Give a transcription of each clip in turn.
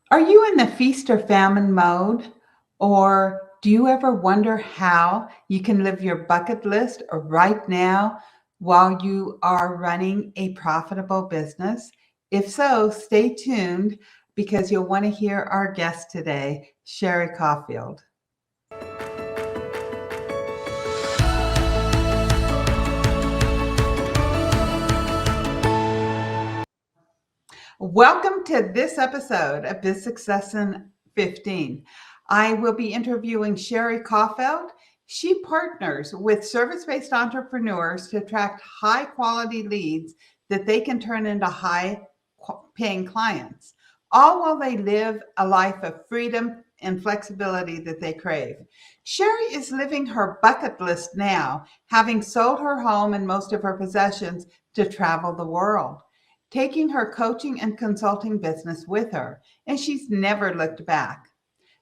Are you in the feast or famine mode? Or do you ever wonder how you can live your bucket list right now while you are running a profitable business? If so, stay tuned because you'll want to hear our guest today, Sherri Coffelt. Welcome to this episode of Biz Success in 15. I will be interviewing Sherri Coffelt. She partners with service-based entrepreneurs to attract high-quality leads that they can turn into high-paying clients, all while they live a life of freedom and flexibility that they crave. Sherri is living her bucket list now, having sold her home and most of her possessions to travel the world, taking her coaching and consulting business with her, and she's never looked back.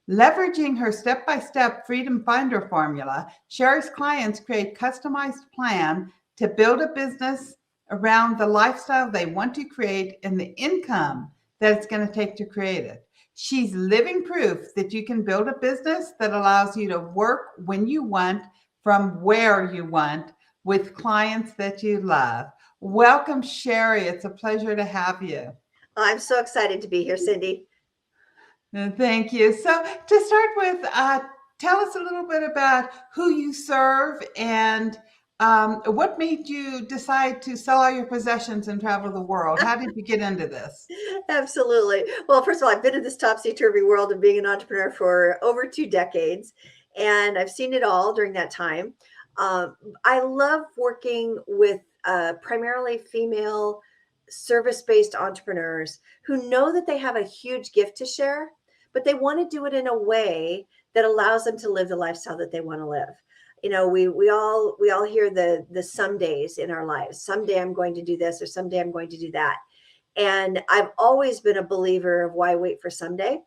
Leveraging her step-by-step Freedom Finder formula, Sherri's clients create customized plan to build a business around the lifestyle they want to create and the income that it's going to take to create it. She's living proof that you can build a business that allows you to work when you want, from where you want, with clients that you love. Welcome, Sherri. It's a pleasure to have you. I'm so excited to be here, Cindy. Thank you. So, to start with, tell us a little bit about who you serve and what made you decide to sell all your possessions and travel the world. How did you get into this? Absolutely. Well, first of all, I've been in this topsy-turvy world of being an entrepreneur for over 2 decades, and I've seen it all during that time. Um, I love working with primarily female service-based entrepreneurs who know that they have a huge gift to share, but they want to do it in a way that allows them to live the lifestyle that they want to live. We all hear the some days in our lives. Someday I'm going to do this, or someday I'm going to do that. And I've always been a believer of why wait for someday.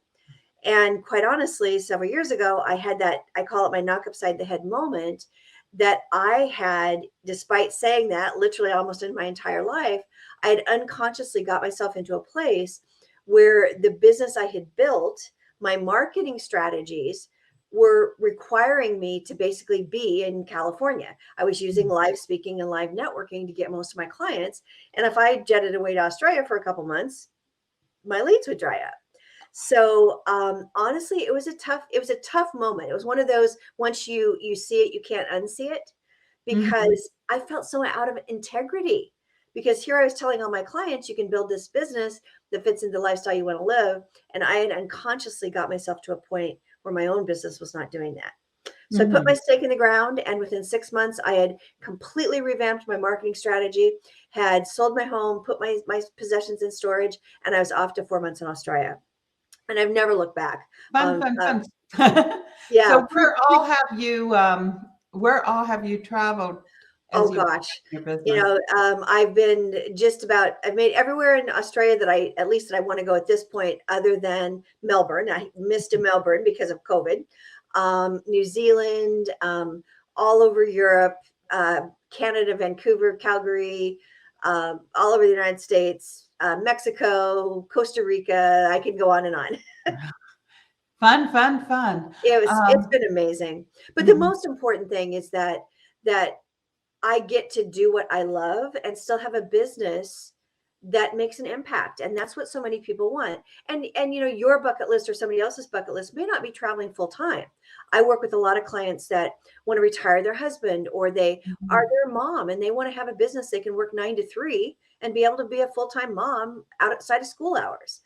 And quite honestly, several years ago, I had that, I call it my knock upside the head moment, that I had, despite saying that literally almost in my entire life, I had unconsciously got myself into a place where the business I had built, my marketing strategies, were requiring me to basically be in California. I was using live speaking and live networking to get most of my clients. And if I jetted away to Australia for a couple months, my leads would dry up. So honestly, it was a tough moment. It was one of those, once you see it, you can't unsee it, Mhm. because I felt so out of integrity. Because here I was telling all my clients, you can build this business that fits into the lifestyle you want to live. And I had unconsciously got myself to a point where my own business was not doing that. So I put my Mhm. stake in the ground, and within 6 months, I had completely revamped my marketing strategy, had sold my home, put my possessions in storage, and I was off to 4 months in Australia. And I've never looked back. Fun, fun, fun. Yeah, So, where all have you traveled as oh you've gosh. your business? I've been I've made everywhere in Australia that at least that I want to go at this point, other than Melbourne. I missed in Melbourne because of COVID. New Zealand, all over Europe, Canada, Vancouver, Calgary, all over the United States, Mexico, Costa Rica. I can go on and on. Fun, fun, fun. It's Um, been amazing. But the mhm. most important thing is that I get to do what I love and still have a business that makes an impact. And that's what so many people want. And your bucket list or somebody else's bucket list may not be traveling full time. I work with a lot of clients that want to retire their husband, or they are Mhm. their mom and they want to have a business they can work 9 to 3 and be able to be a full-time mom outside of school hours.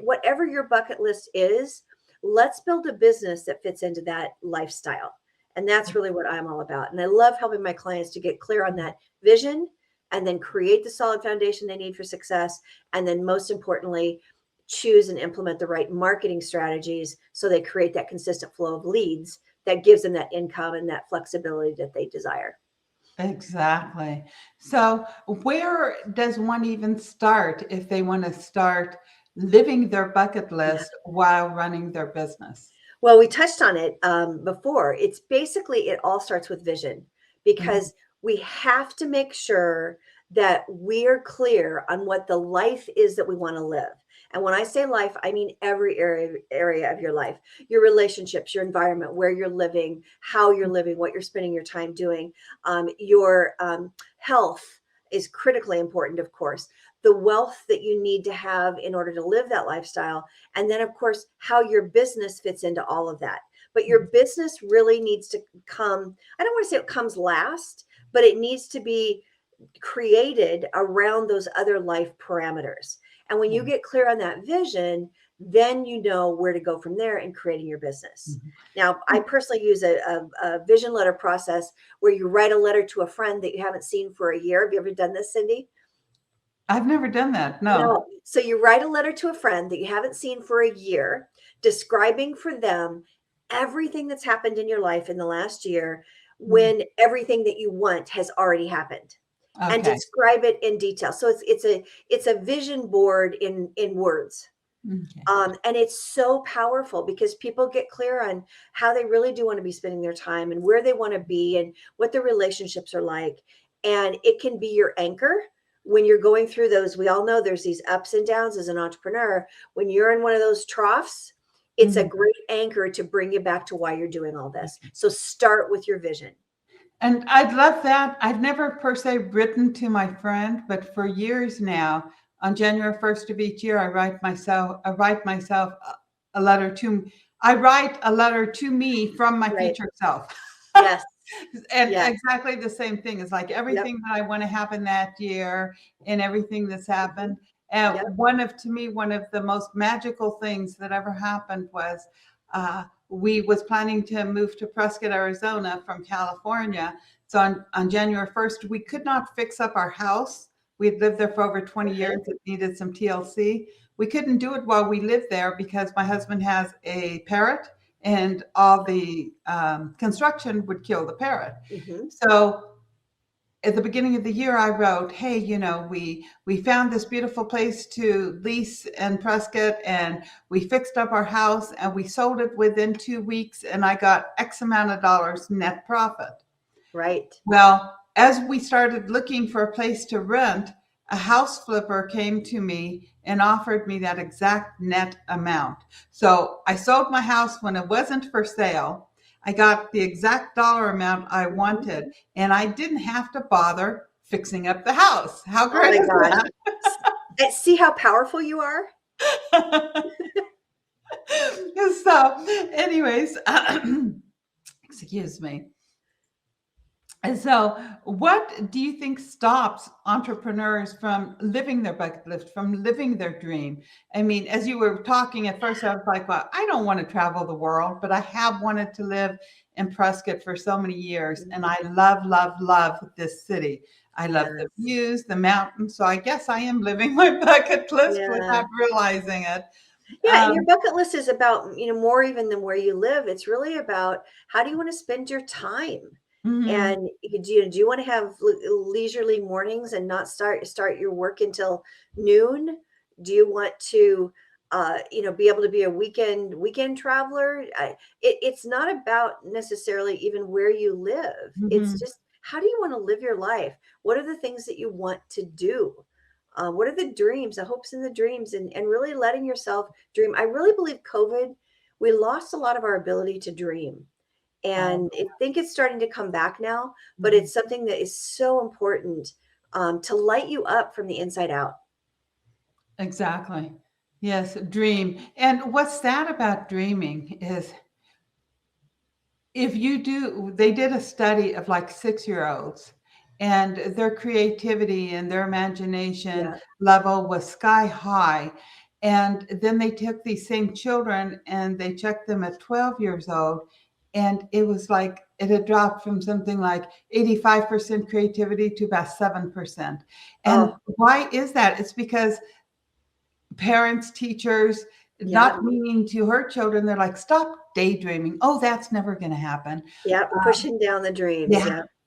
Whatever your bucket list is, let's build a business that fits into that lifestyle. And that's really what I'm all about. And I love helping my clients to get clear on that vision, and then create the solid foundation they need for success. And then, most importantly, choose and implement the right marketing strategies so they create that consistent flow of leads that gives them that income and that flexibility that they desire. Exactly. So, where does one even start if they want to start living their bucket Yeah. list while running their business? Well, we touched on it before. It's basically, it all starts with vision, Mhm. because we have to make sure that we're clear on what the life is that we want to live. And when I say life, I mean every area of your life, your relationships, your environment, where you're living, how you're living, what you're spending your time doing. Your health is critically important, of course. The wealth that you need to have in order to live that lifestyle. And then, of course, how your business fits into all of that. But your business really needs to come, I don't want to say it comes last, but it needs to be created around those other life parameters. And when you get clear on that vision, then you know where to go from there in creating your business. Now, I personally use a vision letter process where you write a letter to a friend that you haven't seen for a year. Have you ever done this, Cindy? I've never done that. No. So you write a letter to a friend that you haven't seen for a year, describing for them everything that's happened in your life in the last year when everything that you want has already happened. Okay. And describe it in detail. So it's a vision board in words. Okay. And it's so powerful because people get clear on how they really do want to be spending their time and where they want to be and what their relationships are like. And it can be your anchor when you're going through those. We all know there's these ups and downs as an entrepreneur. When you're in one of those troughs, it's a great anchor to bring you back to why you're doing all this. So start with your vision. And I'd love that. I've never per se written to my friend, but for years now, on January 1st of each year, I write myself a letter to, I write a letter to me from my future self. Yes. And exactly the same thing. It's like everything that I want to happen that year and everything that's happened. And one of the most magical things that ever happened was, we was planning to move to Prescott, Arizona from California. So on January 1st, we could not fix up our house. We'd lived there for over 20 years. It needed some TLC. We couldn't do it while we lived there because my husband has a parrot and all the construction would kill the parrot. So at the beginning of the year, I wrote, hey, we found this beautiful place to lease in Prescott and we fixed up our house and we sold it within 2 weeks and I got X amount of dollars net profit. Right. Well, as we started looking for a place to rent, a house flipper came to me and offered me that exact net amount. So I sold my house when it wasn't for sale. I got the exact dollar amount I wanted, and I didn't have to bother fixing up the house. How great is that? And see how powerful you are? So, anyways, excuse me. And so what do you think stops entrepreneurs from living their bucket list, from living their dream? I mean, as you were talking at first, I was like, well, I don't want to travel the world, but I have wanted to live in Prescott for so many years. And I love, love, love this city. I love the views, the mountains. So I guess I am living my bucket list without realizing it. Yeah, and your bucket list is about, more even than where you live. It's really about how do you want to spend your time? And do you want to have leisurely mornings and not start your work until noon? Do you want to, be able to be a weekend traveler? It's not about necessarily even where you live. It's just, how do you want to live your life? What are the things that you want to do? What are the dreams, the hopes and the dreams, and really letting yourself dream? I really believe COVID, we lost a lot of our ability to dream. And I think it's starting to come back now, but it's something that is so important to light you up from the inside out. Exactly. Yes, dream. And what's sad about dreaming is they did a study of like 6-year-olds and their creativity and their imagination level was sky high. And then they took these same children and they checked them at 12 years old. And it was like it had dropped from something like 85% creativity to about 7%. And why is that? It's because parents, teachers, not meaning to hurt children, they're like, stop daydreaming. Oh, that's never going to happen. Pushing down the dreams.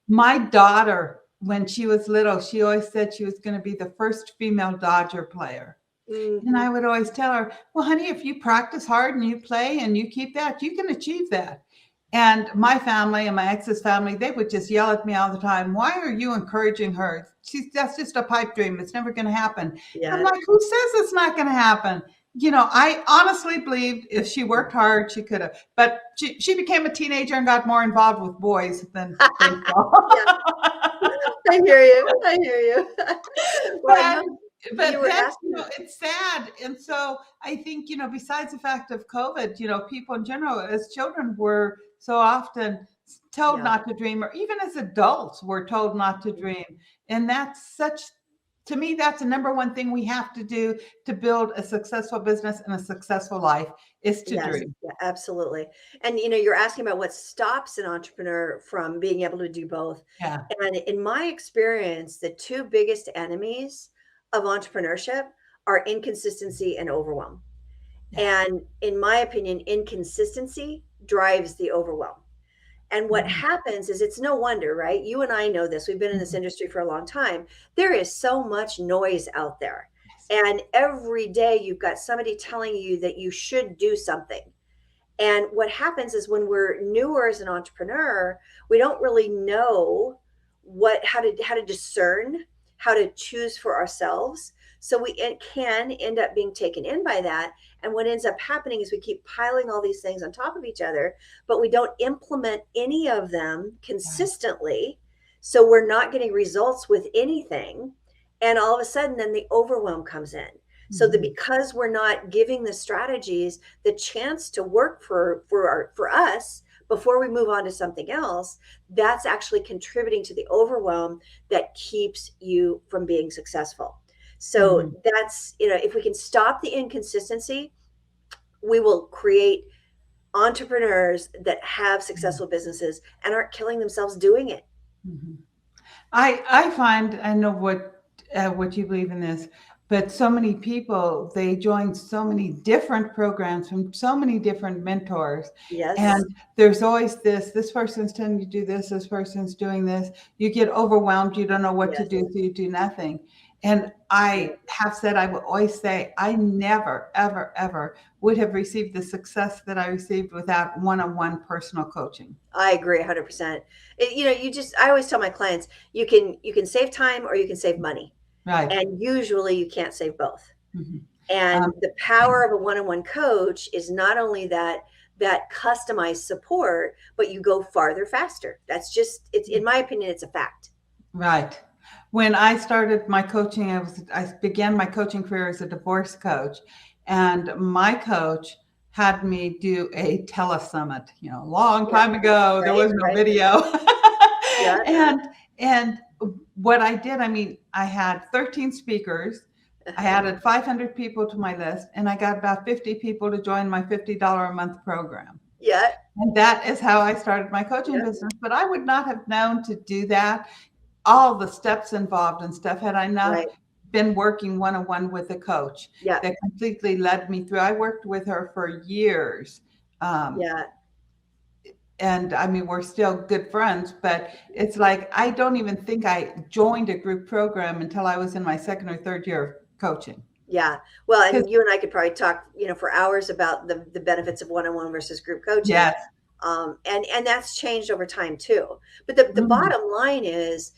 My daughter, when she was little, she always said she was going to be the first female Dodger player. And I would always tell her, well, honey, if you practice hard and you play and you keep that, you can achieve that. And my family and my ex's family, they would just yell at me all the time. Why are you encouraging her? That's just a pipe dream. It's never going to happen. And I'm Yeah. like, who says it's not going to happen? I honestly believed if she worked hard, she could have. But she became a teenager and got more involved with boys than baseball. Yeah, I hear you. I hear you. Well, I but know you but were then asking. it's sad. And so I think, besides the fact of COVID, people in general as children were so often told Yeah. not to dream, or even as adults were told not to dream. And to me, that's the number one thing we have to do to build a successful business and a successful life is to Yes, dream. yeah, absolutely. And you're asking about what stops an entrepreneur from being able to do both. Yeah. And in my experience, the two biggest enemies of entrepreneurship are inconsistency and overwhelm. Yeah. And in my opinion, inconsistency drives the overwhelm. And what Mhm. happens is it's no wonder, right? You and I know this. We've been in this Mhm. industry for a long time. There is so much noise out there. Yes. And every day you've got somebody telling you that you should do something. And what happens is when we're newer as an entrepreneur, we don't really know how to discern, how to choose for ourselves. So it can end up being taken in by that. And what ends up happening is we keep piling all these things on top of each other, but we don't implement any of them Right. consistently. So we're not getting results with anything. And all of a sudden, then the overwhelm comes in. So that Mhm. because we're not giving the strategies the chance to work for us before we move on to something else, that's actually contributing to the overwhelm that keeps you from being successful. So Mhm. that's, if we can stop the inconsistency, we will create entrepreneurs that have Mhm. successful businesses and aren't killing themselves doing it. Mhm. I find, I know what you believe in this, but so many people, they join so many different programs from so many different mentors. Yes. And there's always this person's telling you to do this person's doing this. You get overwhelmed, you don't know what to Yes. do, so you do nothing. And I have said, I will always say, I never, ever, ever would have received the success that I received without one-on-one personal coaching. I agree 100%. I always tell my clients, you can save time or you can save money. Right. And usually you can't save both. Mhm. And Um, the power of a one-on-one coach is not only that customized support, but you go farther faster. It's in my opinion, it's a fact. Right. When I started my coaching, I began my coaching career as a divorce coach, and my coach had me do a telesummit. A long Yeah, time ago, there right, was no right. video, Yeah, and what I did, I mean, I had 13 speakers. I added 500 people to my list, and I got about 50 people to join my $50 a month program. yeah, And that is how I started my coaching yeah, business. But I would not have known to do that, all the steps involved and stuff, had I not right. been working one-on-one with a coach Yeah, that completely led me through. I worked with her for years. Um, yeah. and I mean, we're still good friends, but it's like, I don't even think I joined a group program until I was in my second or third year of coaching. Yeah. Well, Because and you and I could probably talk, for hours about the benefits of one-on-one versus group coaching. yes. And that's changed over time too. But the Mhm. bottom line is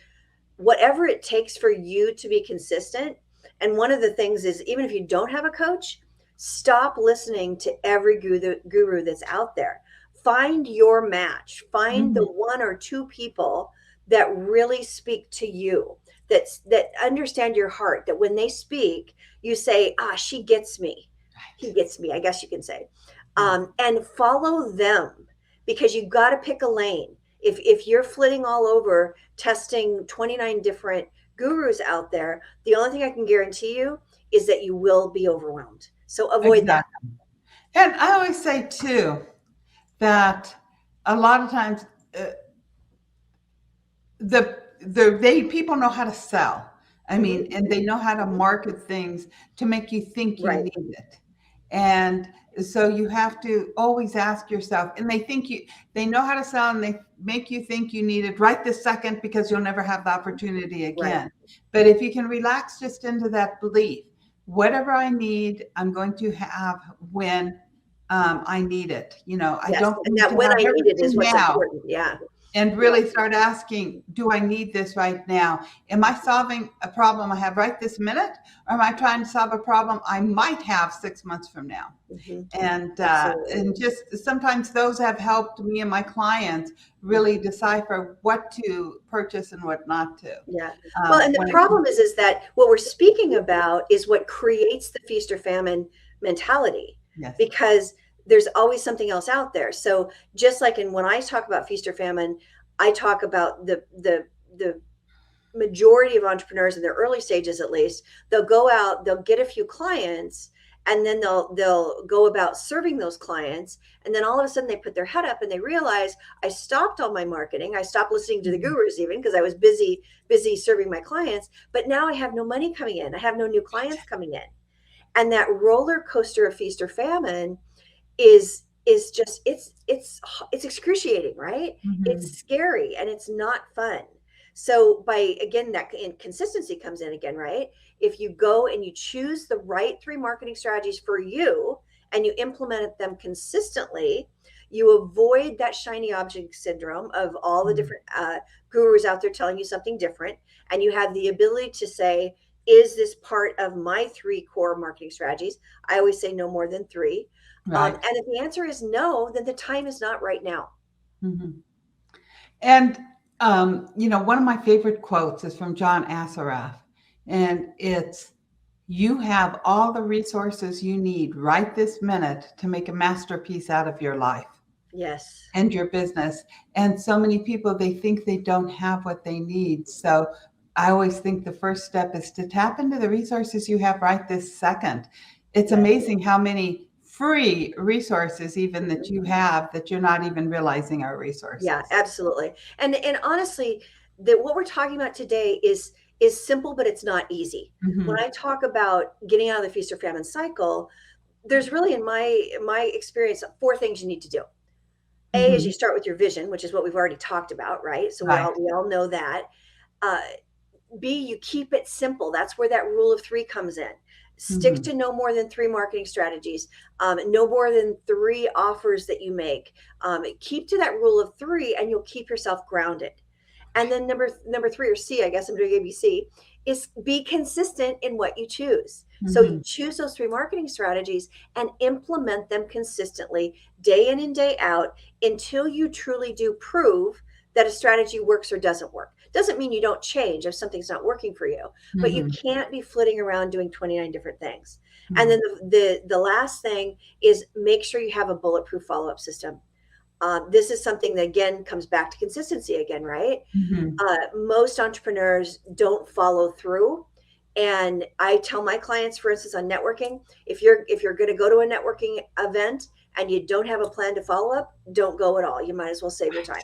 whatever it takes for you to be consistent. And one of the things is, even if you don't have a coach, stop listening to every guru that's out there. Find your match. Find the Mhm. one or two people that really speak to you, that understand your heart, that when they speak, you say, she gets me. He Right. gets me, I guess you can say. Yeah. And follow them, because you got to pick a lane. If you're flitting all over testing 29 different gurus out there, the only thing I can guarantee you is that you will be overwhelmed. So avoid that. Exactly. And I always say too that a lot of times, uh, they people know how to sell. I mean, Hmm. and they know how to market things to make you think you Right, need it. And so you have to always ask yourself, and they know how to sell, and they make you think you need it right this second because you'll never have the opportunity right. again. But if you can relax just into that belief, whatever I need, I'm going to have when I need it. I Yes. don't And need that to when have I need it is everything what's now. important. Yeah. And really start asking, do I need this right now? Am I solving a problem I have right this minute? Or am I trying to solve a problem I might have 6 months from now? Mm-hmm. And Absolutely. just sometimes those have helped me and my clients really decipher what to purchase and what not to. Yeah. Well, and the When it comes, problem is that what we're speaking about is what creates the feast or famine mentality, yes. because there's always something else out there. So just like when I talk about feast or famine, I talk about the majority of entrepreneurs in their early stages, at least, they'll go out, they'll get a few clients, and then they'll go about serving those clients, and then all of a sudden they put their head up and they realize, I stopped all my marketing, I stopped listening to the gurus, even because I was busy serving my clients, but now I have no money coming in, I have no new clients coming in. And that roller coaster of feast or famine is just it's excruciating, right? Mhm. It's scary and it's not fun. So by again, that consistency comes in again, right? If you go and you choose the right 3 marketing strategies for you and you implement them consistently, you avoid that shiny object syndrome of all the different gurus out there telling you something different, and you have the ability to say, is this part of my 3 core marketing strategies? I always say no more than 3. Right. And if the answer is no, then the time is not right now. Mhm. And, one of my favorite quotes is from John Assaraf, and it's, you have all the resources you need right this minute to make a masterpiece out of your life Yes. and your business. And so many people, they think they don't have what they need. So I always think the first step is to tap into the resources you have right this second. It's Yes. amazing how many free resources even that Mhm. you have that you're not even realizing are Yeah, resources. absolutely. And honestly, that what we're talking about today is simple, but it's not easy. When Mhm. I talk about getting out of the feast or famine cycle, there's really in my experience 4 things you need to do. A is you Mhm. start with your vision, which is what we've already talked about, right? So we Right. all know that. Uh, B, you keep it simple. That's where that rule of 3 comes in. Stick Mhm. to no more than 3 marketing strategies, no more than 3 offers that you make. Keep to that rule of 3, and you'll keep yourself grounded. And then number 3, or C, I guess I'm doing ABC, is be consistent in what you choose. So you Mhm. choose those 3 marketing strategies and implement them consistently, day in and day out, until you truly do prove that a strategy works or doesn't work. Doesn't mean you don't change if something's not working for you, but you Mhm. can't be flitting around doing 29 different things. And then Mhm. the last thing is make sure you have a bulletproof follow-up system. This is something that again comes back to consistency again, right? Mhm. Most entrepreneurs don't follow through, and I tell my clients, for instance, on networking, if you're going to go to a networking event and you don't have a plan to follow up, don't go at all. You might as well save your time.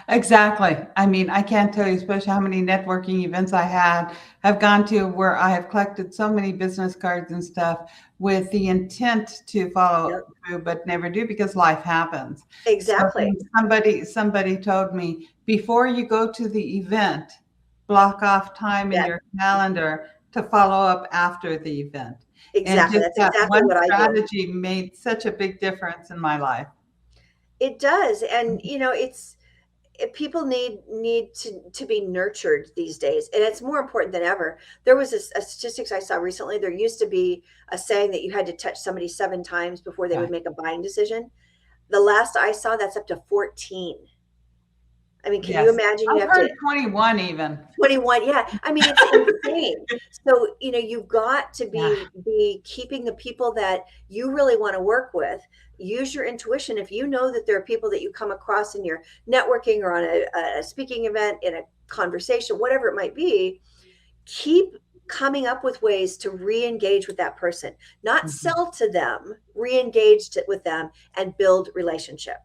Exactly. I mean, I can't tell you, especially how many networking events I have gone to where I have collected so many business cards and stuff with the intent to follow Yep, through, but never do because life happens. So exactly. somebody told me, before you go to the event, block off time in Yeah, your calendar to follow up after the event. And exactly. just That's that exactly one what I do. strategy made such a big difference in my life. It does, and people need to be nurtured these days, and it's more important than ever. There was a statistics I saw recently. There used to be a saying that you had to touch somebody 7 times before they would Right. make a buying decision. The last I saw, that's up to 14. I mean, can you Yes. imagine you I've have to heard 21 even. 21? Yeah, I mean, it's insane. So, you've got to Yeah. be keeping the people that you really want to work with. Use your intuition. If you know that there are people that you come across in your networking or on a speaking event, in a conversation, whatever it might be, keep coming up with ways to re-engage with that person, not Mhm. sell to them, re-engage with them and build relationship.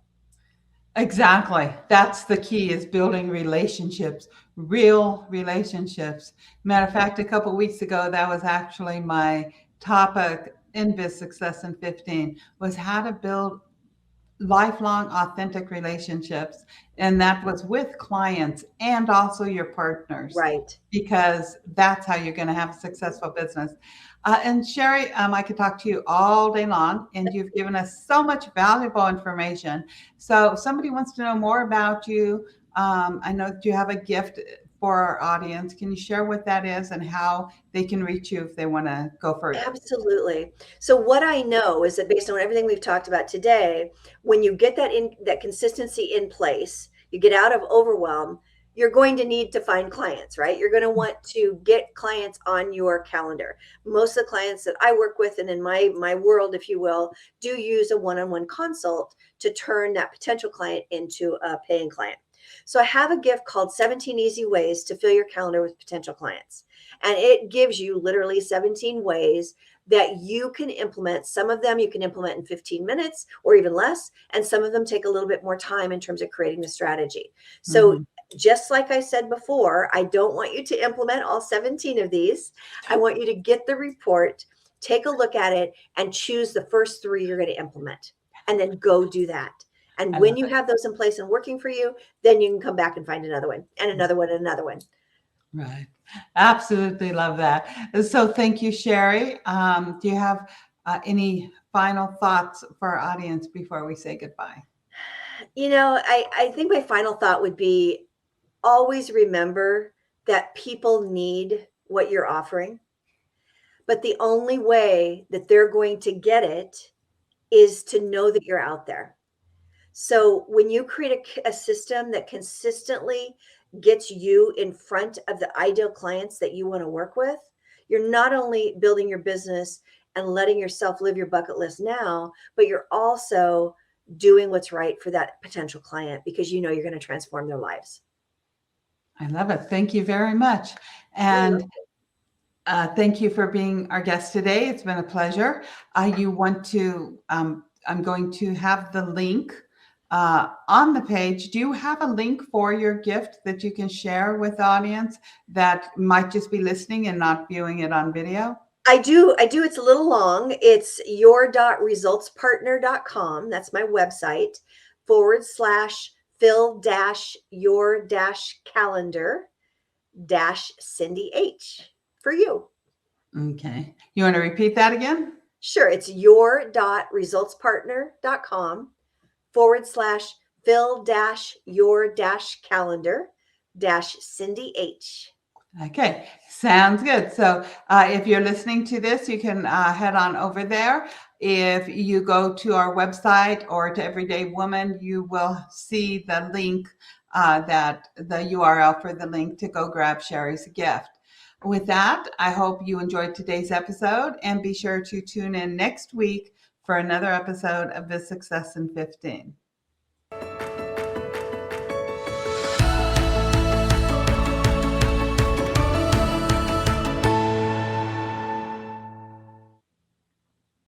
Exactly. That's the key, is building relationships, real relationships. Matter of fact, a couple weeks ago, that was actually my topic in Biz Success in 15, was how to build lifelong authentic relationships. And that was with clients and also your partners, Right. because that's how you're going to have a successful business. And Sherri, I could talk to you all day long, and you've given us so much valuable information. So if somebody wants to know more about you, I know that you have a gift for our audience. Can you share what that is and how they can reach you if they want to go further? Absolutely. So what I know is that based on everything we've talked about today, when you get that consistency in place, you get out of overwhelm, you're going to need to find clients, right? You're going to want to get clients on your calendar. Most of the clients that I work with and in my world, if you will, do use a one-on-one consult to turn that potential client into a paying client. So I have a gift called 17 Easy Ways to Fill Your Calendar with Potential Clients. And it gives you literally 17 ways that you can implement. Some of them you can implement in 15 minutes or even less. And some of them take a little bit more time in terms of creating the strategy. So just like I said before, I don't want you to implement all 17 of these. I want you to get the report, take a look at it, and choose the first 3 you're going to implement, and then go do that. And when you have those in place and working for you, then you can come back and find another one and another one and another one. Right. Absolutely love that. So thank you, Sherri. Do you have any final thoughts for our audience before we say goodbye? I think my final thought would be always remember that people need what you're offering, but the only way that they're going to get it is to know that you're out there. So when you create a system that consistently gets you in front of the ideal clients that you want to work with, you're not only building your business and letting yourself live your bucket list now, but you're also doing what's right for that potential client because you know you're going to transform their lives. I love it. Thank you very much. And thank you for being our guest today. It's been a pleasure. I'm going to have the link on the page. Do you have a link for your gift that you can share with the audience that might just be listening and not viewing it on video? I do. It's a little long. It's your.resultspartner.com. That's my website /fill-your-calendar-Cindy H for you. Okay. You want to repeat that again? Sure. It's your.resultspartner.com /fill-your-calendar-Cindy H. Okay, sounds good. So if you're listening to this, you can head on over there. If you go to our website or to Everyday Woman, you will see the link, the URL for the link to go grab Sherri's gift. With that, I hope you enjoyed today's episode, and be sure to tune in next week for another episode of Biz Success in 15.